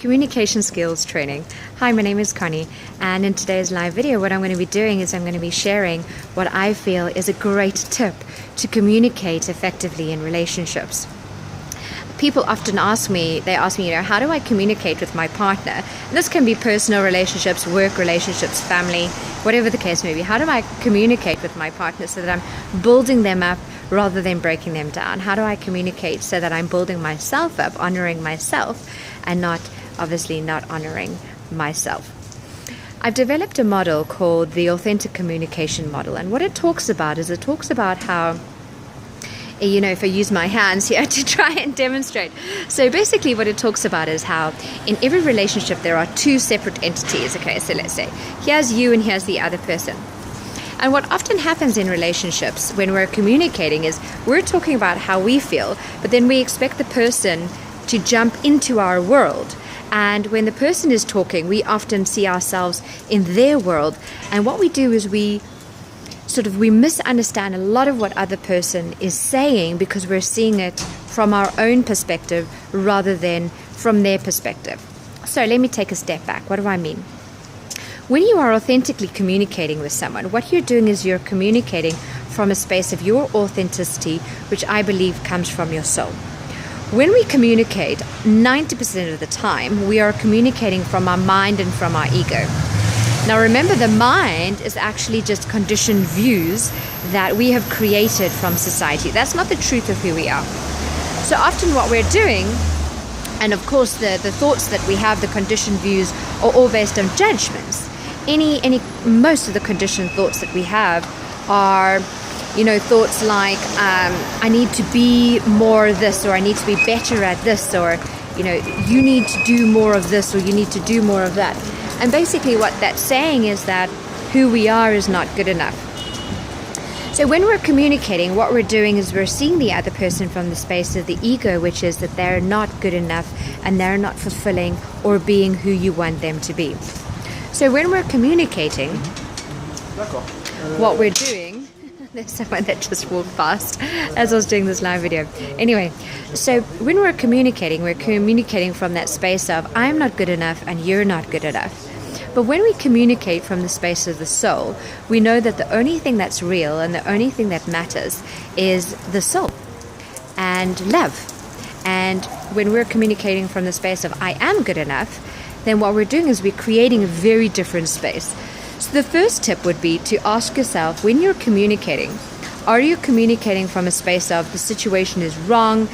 Communication skills training. Hi, my name is Connie, and in today's live video what I'm going to be doing is I'm going to be sharing what I feel is a great tip to communicate effectively in relationships. People often ask me, how do I communicate with my partner? And this can be personal relationships, work relationships, family, whatever the case may be. How do I communicate with my partner so that I'm building them up rather than breaking them down? How do I communicate so that I'm building myself up, honoring myself, and not honoring myself? I've developed a model called the authentic communication model, and what it talks about is how, if I use my hands here to try and demonstrate. So basically what it talks about is how in every relationship there are two separate entities. Okay, so let's say here's you and here's the other person. And what often happens in relationships when we're communicating is we're talking about how we feel, but then we expect the person to jump into our world. And when the person is talking, we often see ourselves in their world. And what we do is we misunderstand a lot of what other person is saying because we're seeing it from our own perspective rather than from their perspective. So let me take a step back. What do I mean? When you are authentically communicating with someone, what you're doing is you're communicating from a space of your authenticity, which I believe comes from your soul. When we communicate, 90% of the time, we are communicating from our mind and from our ego. Now remember, the mind is actually just conditioned views that we have created from society. That's not the truth of who we are. So often what we're doing, and of course the thoughts that we have, the conditioned views, are all based on judgments. Most of the conditioned thoughts that we have are thoughts like, I need to be more of this, or I need to be better at this, or, you need to do more of this, or you need to do more of that. And basically what that's saying is that who we are is not good enough. So when we're communicating, what we're doing is we're seeing the other person from the space of the ego, which is that they're not good enough and they're not fulfilling or being who you want them to be. So when we're communicating, what we're doing... There's someone that just walked past as I was doing this live video. Anyway, so when we're communicating from that space of I'm not good enough and you're not good enough. But when we communicate from the space of the soul, we know that the only thing that's real and the only thing that matters is the soul and love. And when we're communicating from the space of I am good enough, then what we're doing is we're creating a very different space. So the first tip would be to ask yourself, when you're communicating, are you communicating from a space of the situation is wrong,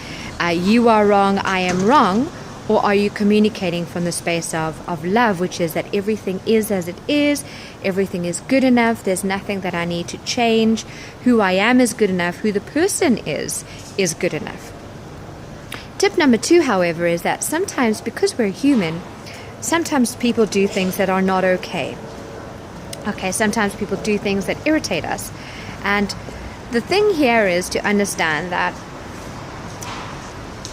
you are wrong, I am wrong, or are you communicating from the space of love, which is that everything is as it is, everything is good enough, there's nothing that I need to change, who I am is good enough, who the person is good enough. Tip number 2, however, is that sometimes, because we're human, sometimes people do things that are not okay. Okay, sometimes people do things that irritate us. And the thing here is to understand that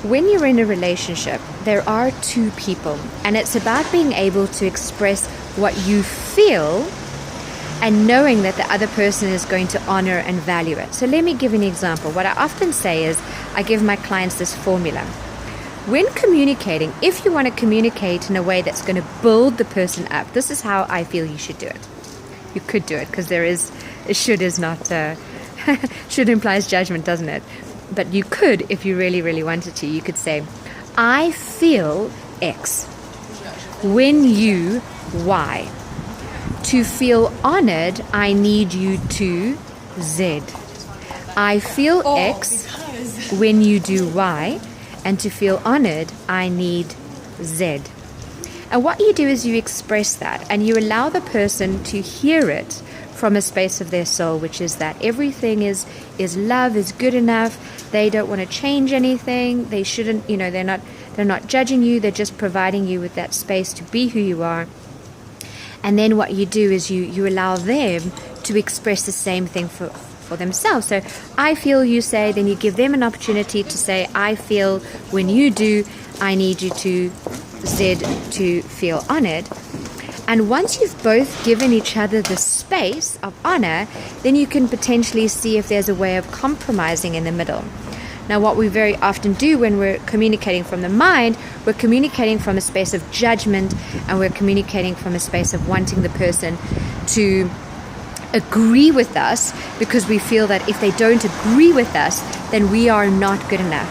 when you're in a relationship, there are two people. And it's about being able to express what you feel and knowing that the other person is going to honor and value it. So let me give an example. What I often say is I give my clients this formula. When communicating, if you want to communicate in a way that's going to build the person up, this is how I feel you should do it. You could do it, because should is not, should implies judgment, doesn't it? But you could, if you really, really wanted to, you could say, I feel X when you Y. To feel honored, I need you to Z. I feel X when you do Y, and to feel honored, I need Z. And what you do is you express that and you allow the person to hear it from a space of their soul, which is that everything is love, is good enough. They don't want to change anything. They shouldn't, they're not judging you. They're just providing you with that space to be who you are. And then what you do is you allow them to express the same thing for themselves. So I feel, you say, then you give them an opportunity to say, I feel when you do, I need you to Z to feel honored. And once you've both given each other the space of honor, then you can potentially see if there's a way of compromising in the middle. Now, what we very often do when we're communicating from the mind, we're communicating from a space of judgment, and we're communicating from a space of wanting the person to agree with us, because we feel that if they don't agree with us, then we are not good enough.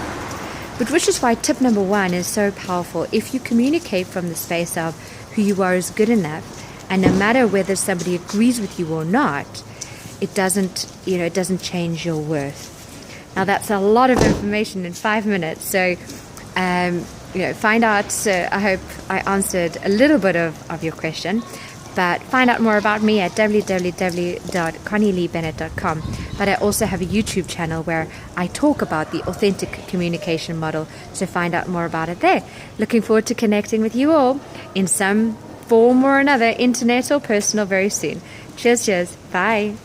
But which is why tip number 1 is so powerful. If you communicate from the space of who you are is good enough, and no matter whether somebody agrees with you or not, it doesn't change your worth. Now, that's a lot of information in 5 minutes. So, find out. So I hope I answered a little bit of your question. But find out more about me at www.connieleebennett.com. But I also have a YouTube channel where I talk about the authentic communication model. So find out more about it there. Looking forward to connecting with you all in some form or another, internet or personal, very soon. Cheers. Bye.